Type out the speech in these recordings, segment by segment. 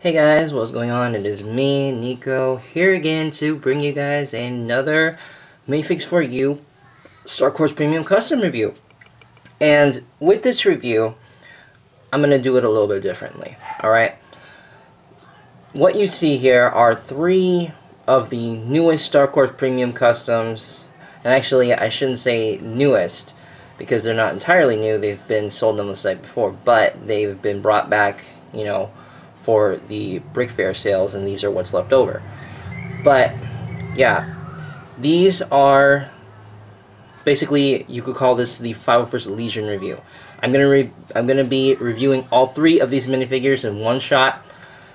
Hey guys, what's going on? It is me, Nico, here again to bring you guys another Minifigs4U Star Wars Premium Custom review. And with this review, I'm going to do it a little bit differently, alright? What you see here are 3 of the newest Star Wars Premium Customs, and actually I shouldn't say newest, because they're not entirely new. They've been sold on the site before, but they've been brought back, you know, for the Brick Fair sales, and these are what's left over. But yeah, these are basically, you could call this the 501st Legion review. I'm gonna be reviewing all 3 of these minifigures in one shot,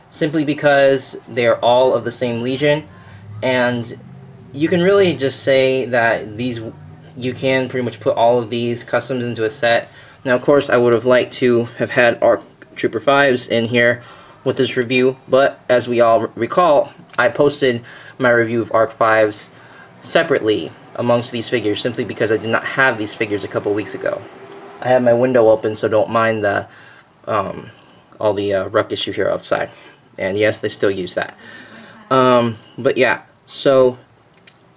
simply because they're all of the same Legion, and you can really just say that you can pretty much put all of these customs into a set. Now, of course, I would have liked to have had ARC Trooper 5s in here with this review, but as we all recall, I posted my review of ARC 5s separately amongst these figures simply because I did not have these figures a couple weeks ago. I have my window open, so don't mind the all the ruckus you hear outside. And yes, they still use that. But yeah, so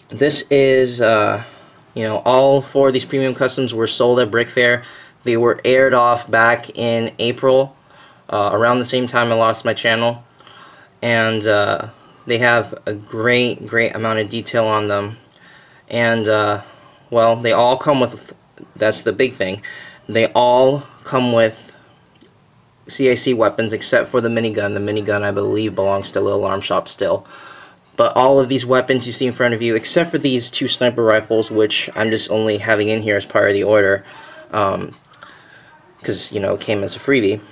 this is you know, all 4 of these premium customs were sold at Brick Fair. They were aired off back in April, around the same time I lost my channel, and they have a great amount of detail on them, and well, they all come with, that's the big thing, they all come with CIC weapons except for the minigun. The minigun, I believe, belongs to Little Arm Shop still. But all of these weapons you see in front of you, except for these 2 sniper rifles, which I'm just only having in here as part of the order, because, you know, it came as a freebie.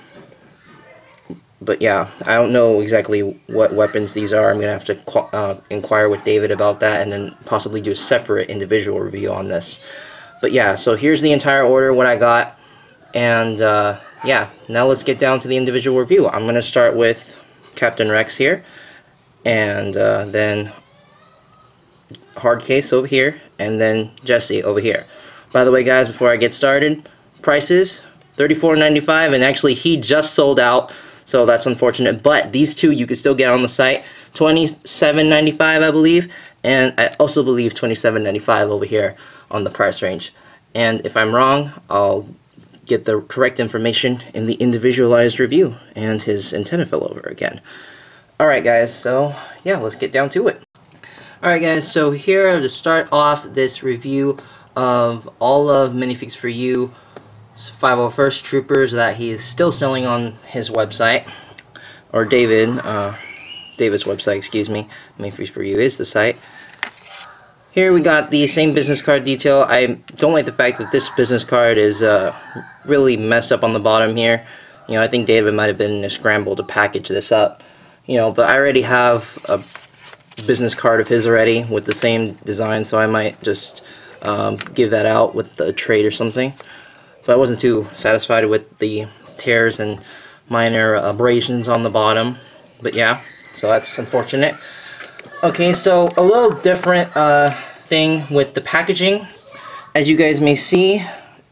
But yeah, I don't know exactly what weapons these are. I'm going to have to inquire with David about that, and then possibly do a separate individual review on this. But yeah, so here's the entire order, what I got. And yeah, now let's get down to the individual review. I'm going to start with Captain Rex here, and then Hardcase over here, and then Jesse over here. By the way, guys, before I get started, prices $34.95, and actually he just sold out, so that's unfortunate. But these 2 you can still get on the site, $27.95 I believe, and I also believe $27.95 over here on the price range. And if I'm wrong, I'll get the correct information in the individualized review. And his antenna fell over again. Alright guys, so yeah, let's get down to it. Alright guys, so here to start off this review of all of Minifigs4U 501st Troopers that he is still selling on his website, or David's website, excuse me. Minifigs4U is the site. Here we got the same business card detail. I don't like the fact that this business card is really messed up on the bottom here. You know, I think David might have been in a scramble to package this up. You know, but I already have a business card of his already with the same design, so I might just give that out with a trade or something. But I wasn't too satisfied with the tears and minor abrasions on the bottom. But yeah, so that's unfortunate. Okay, so a little different thing with the packaging. As you guys may see,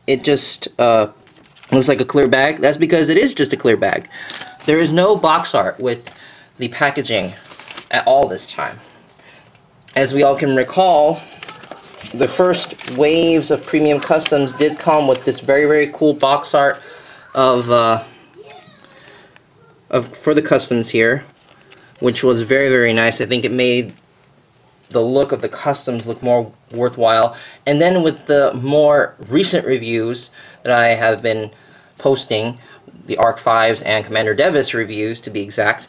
it just looks like a clear bag. That's because it is just a clear bag. There is no box art with the packaging at all this time. As we all can recall, the first waves of premium customs did come with this very cool box art of for the customs here, which was very nice. I think it made the look of the customs look more worthwhile. And then with the more recent reviews that I have been posting, the ARC 5s and Commander Devis reviews to be exact,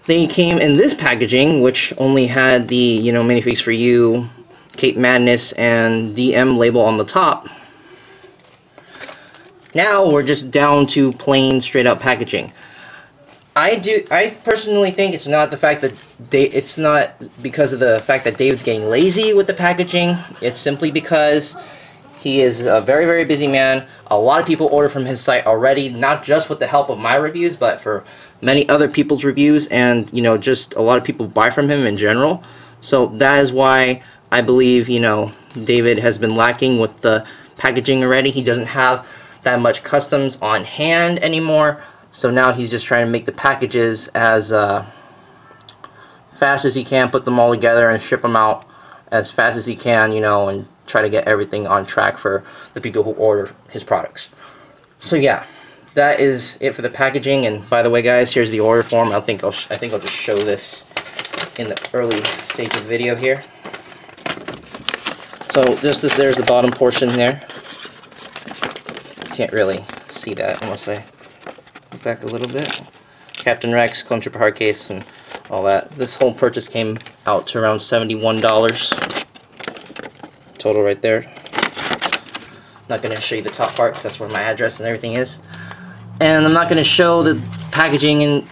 they came in this packaging, which only had the, you know, Minifigs4U, Cape Madness, and DM label on the top. Now we're just down to plain, straight-up packaging. I personally think it's not the fact that it's not because of the fact that David's getting lazy with the packaging. It's simply because he is a very busy man. A lot of people order from his site already, not just with the help of my reviews, but for many other people's reviews, and, you know, just a lot of people buy from him in general. So that is why I believe, you know, David has been lacking with the packaging already. He doesn't have that much customs on hand anymore. So now he's just trying to make the packages as fast as he can, put them all together and ship them out as fast as he can, you know, and try to get everything on track for the people who order his products. So yeah, that is it for the packaging. And by the way, guys, here's the order form. I think I'll just show this in the early stage of the video here. So there's the bottom portion there. You can't really see that unless I look back a little bit. Captain Rex, Clone Trooper Hardcase, and all that. This whole purchase came out to around $71 total right there. Not going to show you the top part because that's where my address and everything is. And I'm not going to show the packaging and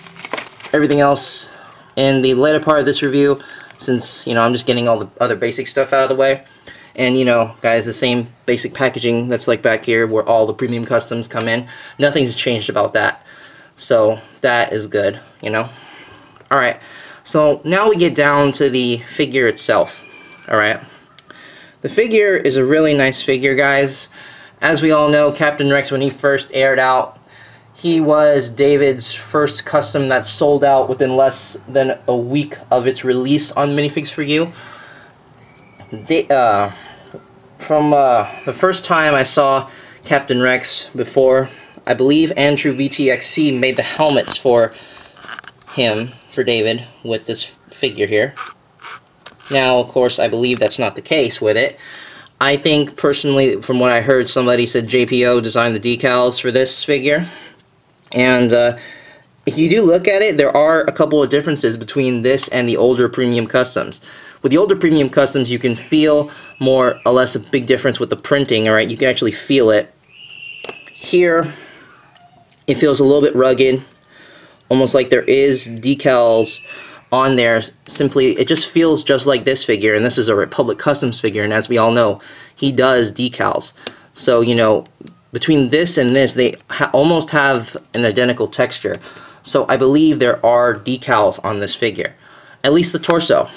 everything else in the later part of this review, since, you know, I'm just getting all the other basic stuff out of the way. And, you know, guys, the same basic packaging that's like back here where all the premium customs come in. Nothing's changed about that. So that is good, you know. Alright, so now we get down to the figure itself. Alright. The figure is a really nice figure, guys. As we all know, Captain Rex, when he first aired out, he was David's first custom that sold out within less than a week of its release on Minifigs4U. From the first time I saw Captain Rex before, I believe Andrew VTXC made the helmets for him, for David, with this figure here. Now, of course, I believe that's not the case with it. I think, personally, from what I heard, somebody said JPO designed the decals for this figure. And if you do look at it, there are a couple of differences between this and the older premium customs. With the older premium customs, you can feel more or less a big difference with the printing, alright? You can actually feel it. Here, it feels a little bit rugged, almost like there is decals on there. Simply, it just feels just like this figure, and this is a Republic Customs figure, and as we all know, he does decals. So, you know, between this and this, they almost have an identical texture. So I believe there are decals on this figure. At least the torso.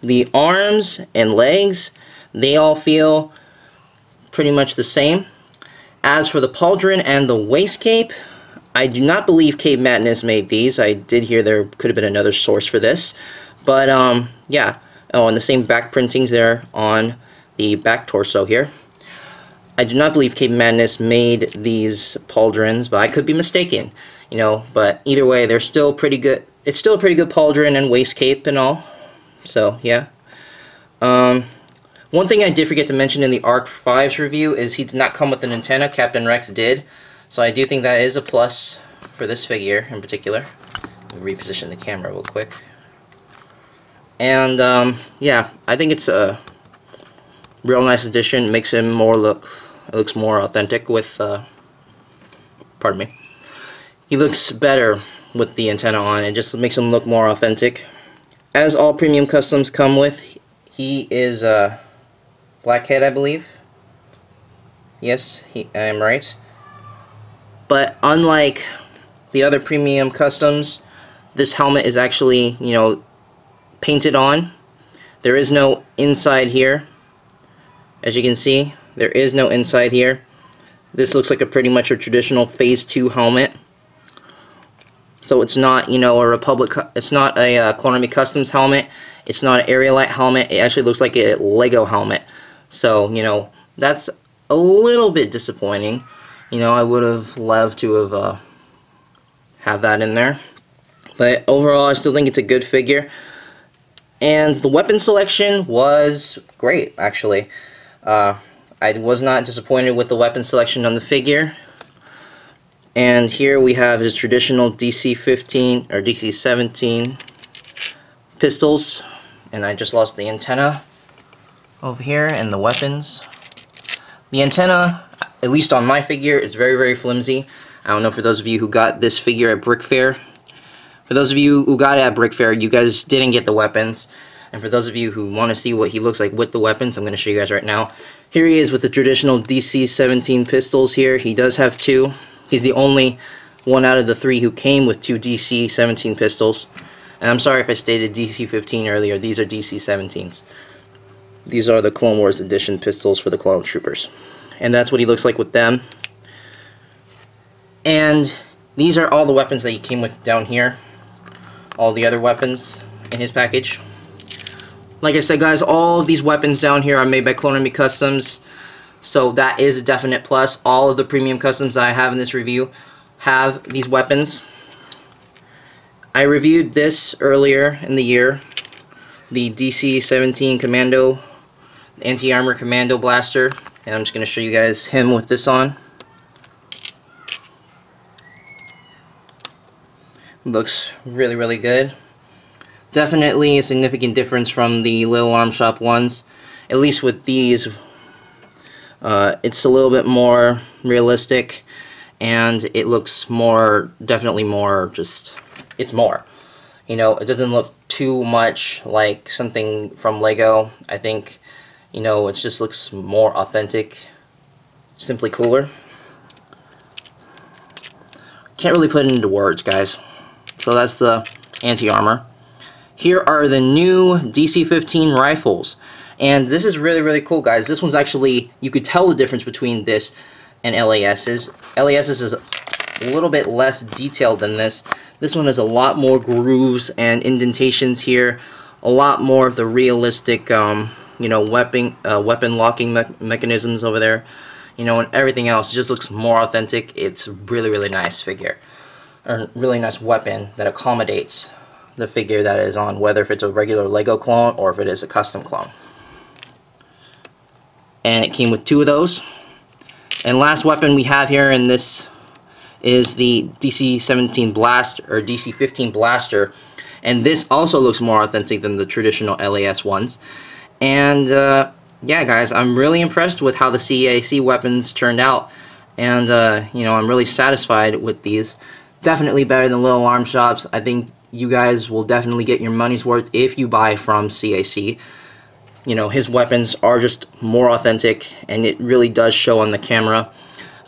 The arms and legs, they all feel pretty much the same. As for the pauldron and the waist cape, I do not believe Cape Madness made these. I did hear there could have been another source for this. But, yeah. Oh, and the same back printings there on the back torso here. I do not believe Cape Madness made these pauldrons, but I could be mistaken. You know, but either way, they're still pretty good. It's still a pretty good pauldron and waist cape and all. So, yeah. One thing I did forget to mention in the Arc 5's review is he did not come with an antenna. Captain Rex did. So I do think that is a plus for this figure in particular. Let me reposition the camera real quick. And, yeah, I think it's a real nice addition. Makes him more it looks more authentic with, pardon me. He looks better with the antenna on. It just makes him look more authentic. As all premium customs come with, he is blackhead, I believe. Yes, I am right. But unlike the other premium customs, this helmet is actually, you know, painted on. There is no inside here. As you can see, there is no inside here. This looks like pretty much a traditional Phase 2 helmet. So it's not, you know, a Republic. It's not a CloneArmyCustoms helmet. It's not an Arealight helmet. It actually looks like a Lego helmet. So, you know, that's a little bit disappointing. You know, I would have loved to have that in there. But overall, I still think it's a good figure. And the weapon selection was great, actually. I was not disappointed with the weapon selection on the figure. And here we have his traditional DC-15 or DC-17 pistols. And I just lost the antenna over here and the weapons. The antenna, at least on my figure, is very, very flimsy. I don't know for those of you who got this figure at Brick Fair. For those of you who got it at Brick Fair, you guys didn't get the weapons. And for those of you who want to see what he looks like with the weapons, I'm going to show you guys right now. Here he is with the traditional DC-17 pistols here. He does have two. He's the only one out of the three who came with two DC-17 pistols. And I'm sorry if I stated DC-15 earlier. These are DC-17s. These are the Clone Wars Edition pistols for the Clone Troopers. And that's what he looks like with them. And these are all the weapons that he came with down here. All the other weapons in his package. Like I said, guys, all of these weapons down here are made by CloneArmyCustoms, so that is a definite plus. All of the premium customs that I have in this review have these weapons. I reviewed this earlier in the year, the DC-17 Commando, Anti-Armor Commando Blaster, and I'm just going to show you guys him with this on. Looks really, really good. Definitely a significant difference from the Little Arm Shop ones. At least with these, it's a little bit more realistic, and it looks more, definitely more, just, it's more. You know, it doesn't look too much like something from Lego. I think, you know, it just looks more authentic, simply cooler. Can't really put it into words, guys. So that's the anti-armor. Here are the new DC-15 rifles, and this is really, really cool, guys. This one's actually, you could tell the difference between this and LAS's. LAS's is a little bit less detailed than this. This one has a lot more grooves and indentations here, a lot more of the realistic, you know, weapon locking mechanisms over there, you know, and everything else. It just looks more authentic. It's a really, really nice figure, or really nice weapon that accommodates the figure that is on, whether if it's a regular Lego clone or if it is a custom clone. And it came with 2 of those. And last weapon we have here in this is the DC-17 Blast, or DC-15 Blaster, and this also looks more authentic than the traditional LAS ones. And yeah, guys, I'm really impressed with how the CAC weapons turned out, and you know, I'm really satisfied with these. Definitely better than Little Arm Shops. I think you guys will definitely get your money's worth if you buy from CAC. You know, his weapons are just more authentic, and it really does show on the camera.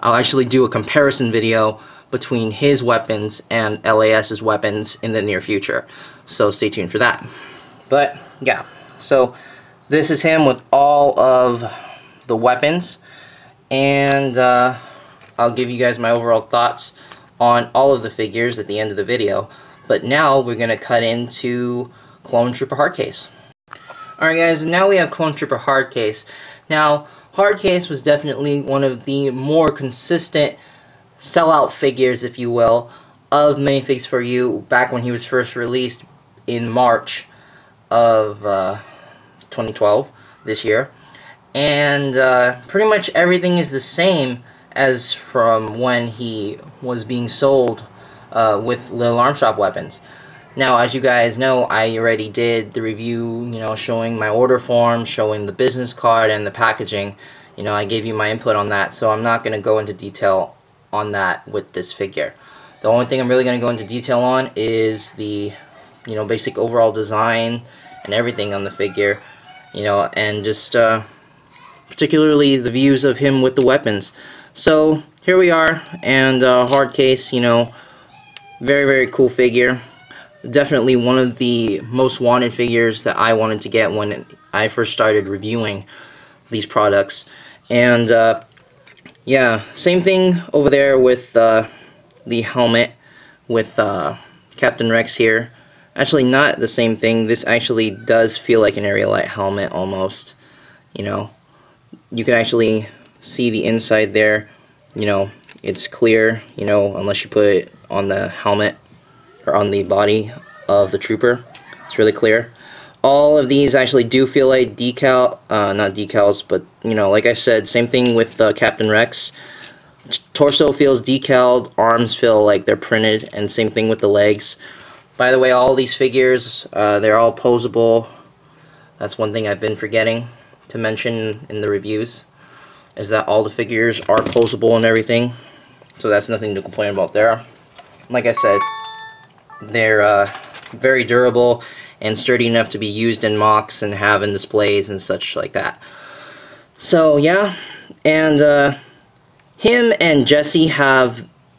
I'll actually do a comparison video between his weapons and LAS's weapons in the near future, so stay tuned for that. But yeah, so this is him with all of the weapons, and I'll give you guys my overall thoughts on all of the figures at the end of the video. But now we're going to cut into Clone Trooper Hardcase. Alright, guys, now we have Clone Trooper Hardcase. Now, Hardcase was definitely one of the more consistent sellout figures, if you will, of Minifigs4U back when he was first released in March of 2012, this year. And pretty much everything is the same as from when he was being sold with Little Arm Shop weapons. Now, as you guys know, I already did the review, you know, showing my order form, showing the business card and the packaging. You know, I gave you my input on that, so I'm not going to go into detail on that with this figure. The only thing I'm really going to go into detail on is the, you know, basic overall design and everything on the figure, you know, and just particularly the views of him with the weapons. So here we are, and Hardcase, you know, very, very cool figure. Definitely one of the most wanted figures that I wanted to get when I first started reviewing these products. And yeah, same thing over there with the helmet with Captain Rex here. Actually, not the same thing. This actually does feel like an Arealight helmet almost. You know, you can actually see the inside there. You know, it's clear, you know, unless you put it on the helmet or on the body of the trooper. It's really clear. All of these actually do feel like not decals, but, you know, like I said, same thing with Captain Rex. Torso feels decaled, arms feel like they're printed, and same thing with the legs. By the way, all these figures, they're all posable. That's one thing I've been forgetting to mention in the reviews, is that all the figures are posable and everything. So that's nothing to complain about there. Like I said, they're very durable and sturdy enough to be used in mocks and have in displays and such like that. So yeah, and him and Jesse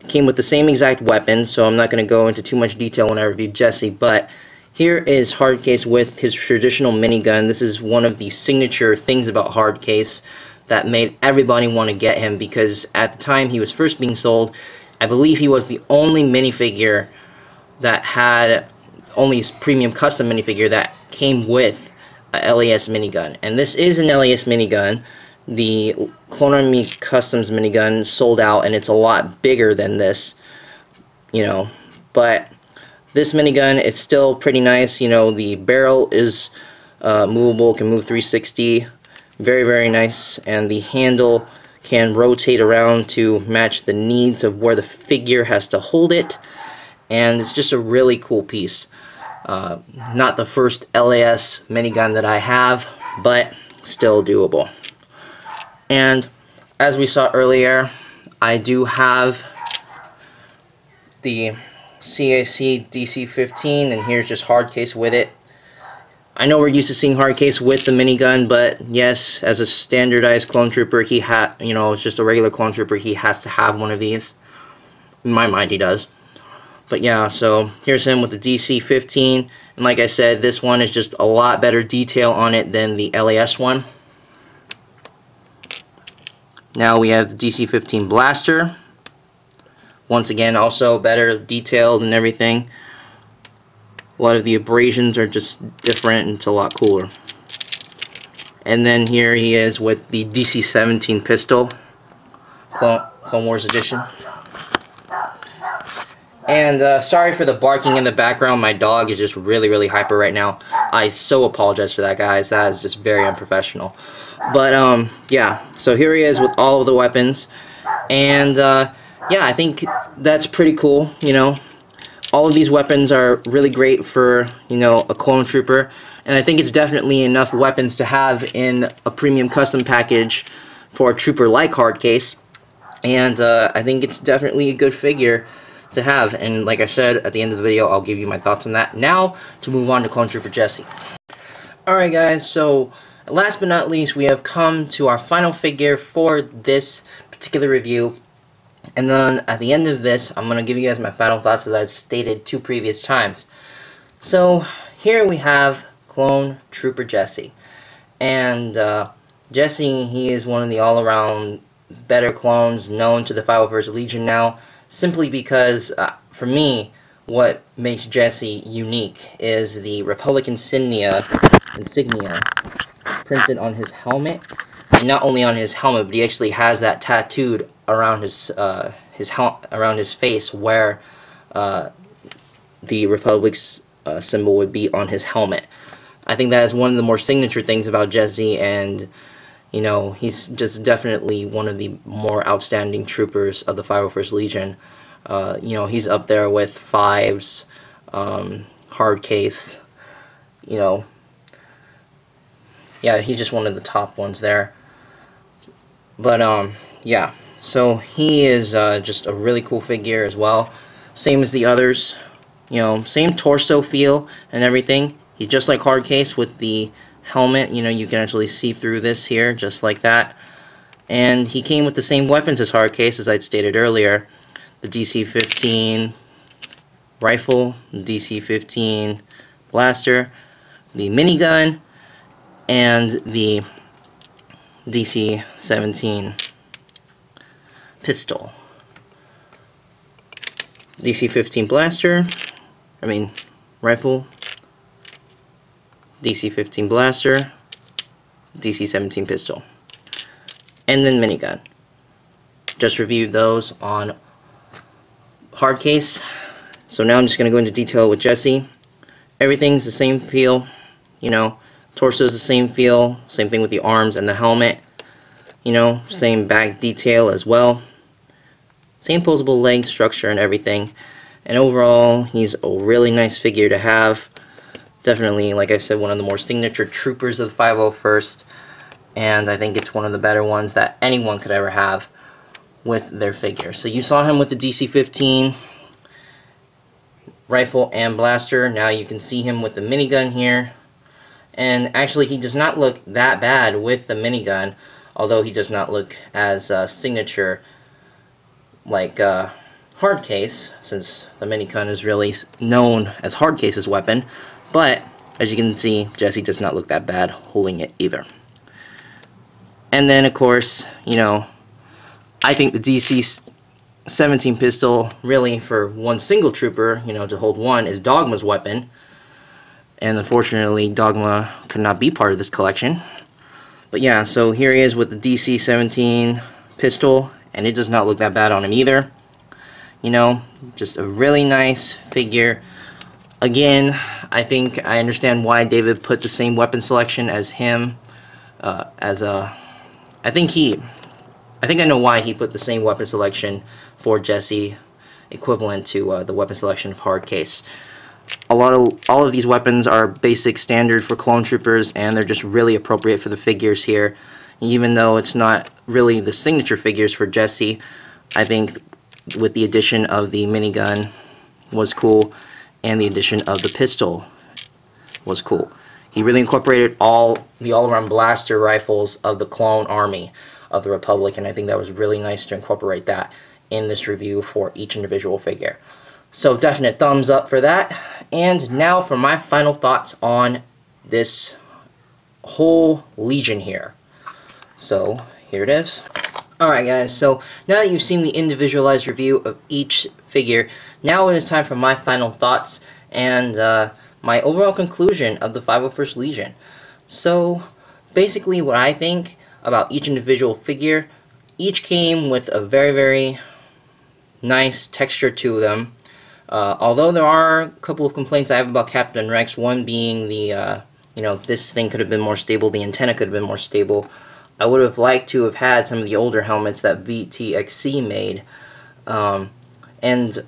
came with the same exact weapon, so I'm not going to go into too much detail when I review Jesse, but here is Hardcase with his traditional minigun. This is one of the signature things about Hardcase that made everybody want to get him, because at the time he was first being sold, I believe he was the only minifigure that had, only premium custom minifigure that came with a LAS minigun. And this is an LAS minigun. The CloneArmyCustoms minigun sold out, and it's a lot bigger than this, you know. But this minigun, it's still pretty nice. You know, the barrel is movable, can move 360. Very, very nice. And the handle can rotate around to match the needs of where the figure has to hold it. And it's just a really cool piece. Not the first LAS minigun that I have, but still doable. And as we saw earlier, I do have the CAC DC-15, and here's just Hardcase with it. I know we're used to seeing Hardcase with the minigun, but yes, as a standardized clone trooper, it's just a regular clone trooper, he has to have one of these. In my mind, he does. But yeah, so here's him with the DC-15, and like I said, this one is just a lot better detail on it than the LAS one. Now we have the DC-15 blaster. Once again, also better detailed and everything. A lot of the abrasions are just different, and it's a lot cooler. And then here he is with the DC-17 pistol, Clone Wars edition. And sorry for the barking in the background. My dog is just really, really hyper right now. I so apologize for that, guys. That is just very unprofessional. But yeah, so here he is with all of the weapons. And yeah, I think that's pretty cool, you know. All of these weapons are really great for, you know, a clone trooper. And I think it's definitely enough weapons to have in a premium custom package for a trooper like Hardcase. And I think it's definitely a good figure to have. And like I said, at the end of the video, I'll give you my thoughts on that. Now, to move on to Clone Trooper Jesse. Alright guys, so last but not least, we have come to our final figure for this particular review. And then at the end of this, I'm going to give you guys my final thoughts, as I've stated 2 previous times. So here we have Clone Trooper Jesse. And Jesse, he is one of the all-around better clones known to the 501st Legion now, simply because, for me, what makes Jesse unique is the Republic insignia printed on his helmet. And not only on his helmet, but he actually has that tattooed around his face, where the Republic's symbol would be on his helmet. I think that is one of the more signature things about Jesse, and you know, he's just definitely one of the more outstanding troopers of the 501st Legion. You know, he's up there with Fives, Hardcase, you know. Yeah, he's just one of the top ones there. But, yeah. So, he is just a really cool figure as well. Same as the others. You know, same torso feel and everything. He's just like Hardcase with the helmet. You know, you can actually see through this here, just like that. And he came with the same weapons as Hardcase, as I'd stated earlier. The DC-15 rifle, the DC-15 blaster, the minigun, and the DC-17 pistol. DC-15 blaster, rifle, DC-15 blaster, DC-17 pistol, and then minigun. Just reviewed those on Hardcase. So now I'm just going to go into detail with Jesse. Everything's the same feel, you know. Torso's the same feel, same thing with the arms and the helmet, you know, same back detail as well. Same posable leg structure and everything. And overall, he's a really nice figure to have. Definitely, like I said, one of the more signature troopers of the 501st. And I think it's one of the better ones that anyone could ever have with their figure. So you saw him with the DC-15 rifle and blaster. Now you can see him with the minigun here. And actually, he does not look that bad with the minigun, although he does not look as signature like Hardcase, since the minigun is really known as Hardcase's weapon. But, as you can see, Jesse does not look that bad holding it either. And then, of course, you know, I think the 17 pistol, really for one single trooper, you know, to hold one, is Dogma's weapon. And unfortunately, Dogma could not be part of this collection. But yeah, so here he is with the DC-17 pistol, and it does not look that bad on him either. You know, just a really nice figure. Again, I think I understand why David put the same weapon selection as him. I think I know why he put the same weapon selection for Jesse, equivalent to the weapon selection of Hardcase. All of these weapons are basic standard for clone troopers, and they're just really appropriate for the figures here. Even though it's not really the signature figures for Jesse, I think with the addition of the minigun was cool, and the addition of the pistol was cool. He really incorporated all the all-around blaster rifles of the clone army of the Republic, and I think that was really nice to incorporate that in this review for each individual figure. So definite thumbs up for that. And now for my final thoughts on this whole Legion here. So here it is. Alright guys, so now that you've seen the individualized review of each figure, now it is time for my final thoughts and my overall conclusion of the 501st Legion. So basically what I think about each individual figure, each came with a very, very nice texture to them. Although there are a couple of complaints I have about Captain Rex, one being the, you know, this thing could have been more stable, the antenna could have been more stable. I would have liked to have had some of the older helmets that VTXC made. And,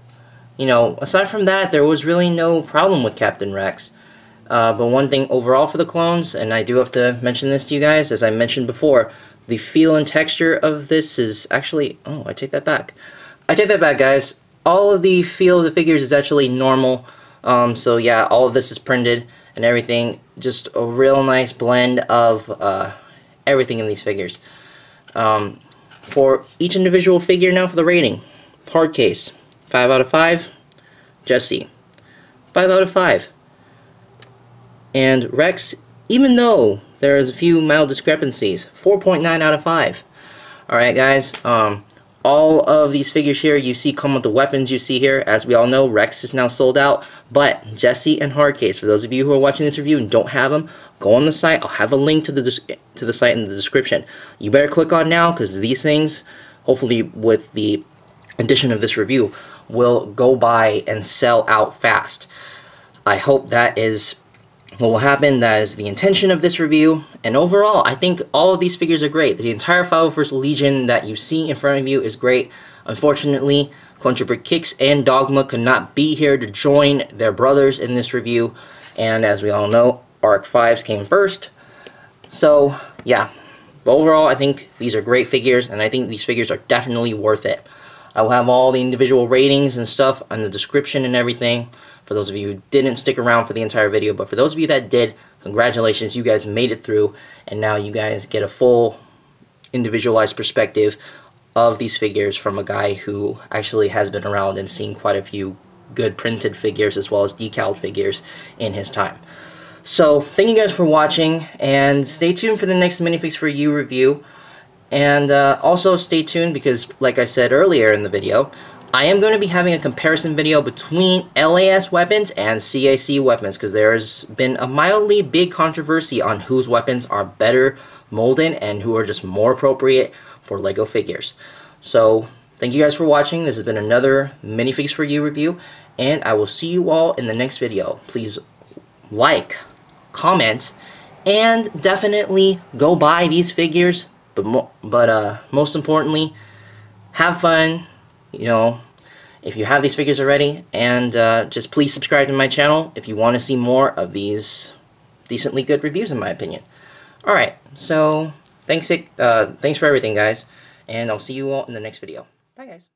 you know, aside from that, there was really no problem with Captain Rex. But one thing overall for the clones, and I do have to mention this to you guys, as I mentioned before, the feel and texture of this is actually... Oh, I take that back. I take that back, guys. All of the feel of the figures is actually normal. So yeah, all of this is printed and everything. Just a real nice blend of everything in these figures. For each individual figure now for the rating. Hardcase, 5 out of 5. Jesse, 5 out of 5. And Rex, even though there is a few mild discrepancies, 4.9 out of 5. Alright guys, all of these figures here you see come with the weapons you see here. As we all know, Rex is now sold out, but Jesse and Hardcase, for those of you who are watching this review and don't have them, go on the site. I'll have a link to the site in the description. You better click on now, because these things, hopefully with the addition of this review, will go by and sell out fast. I hope that is what will happen. That is the intention of this review, and overall I think all of these figures are great. The entire 501st Legion that you see in front of you is great. Unfortunately, Clone Trooper Kix and Dogma could not be here to join their brothers in this review, and as we all know, Arc 5s came first. So yeah, but overall I think these are great figures, and I think these figures are definitely worth it. I will have all the individual ratings and stuff in the description and everything, for those of you who didn't stick around for the entire video. But for those of you that did, congratulations, you guys made it through, and now you guys get a full individualized perspective of these figures from a guy who actually has been around and seen quite a few good printed figures as well as decaled figures in his time. So thank you guys for watching, and stay tuned for the next Minifigs4U review. And also stay tuned, because like I said earlier in the video, I am going to be having a comparison video between LAS weapons and CAC weapons, because there's been a mildly big controversy on whose weapons are better molded and who are just more appropriate for LEGO figures. So thank you guys for watching. This has been another Minifigs4U review, and I will see you all in the next video. Please like, comment, and definitely go buy these figures. But most importantly, have fun, you know, if you have these figures already, and just please subscribe to my channel if you want to see more of these decently good reviews, in my opinion. Alright, so thanks for everything, guys, and I'll see you all in the next video. Bye, guys.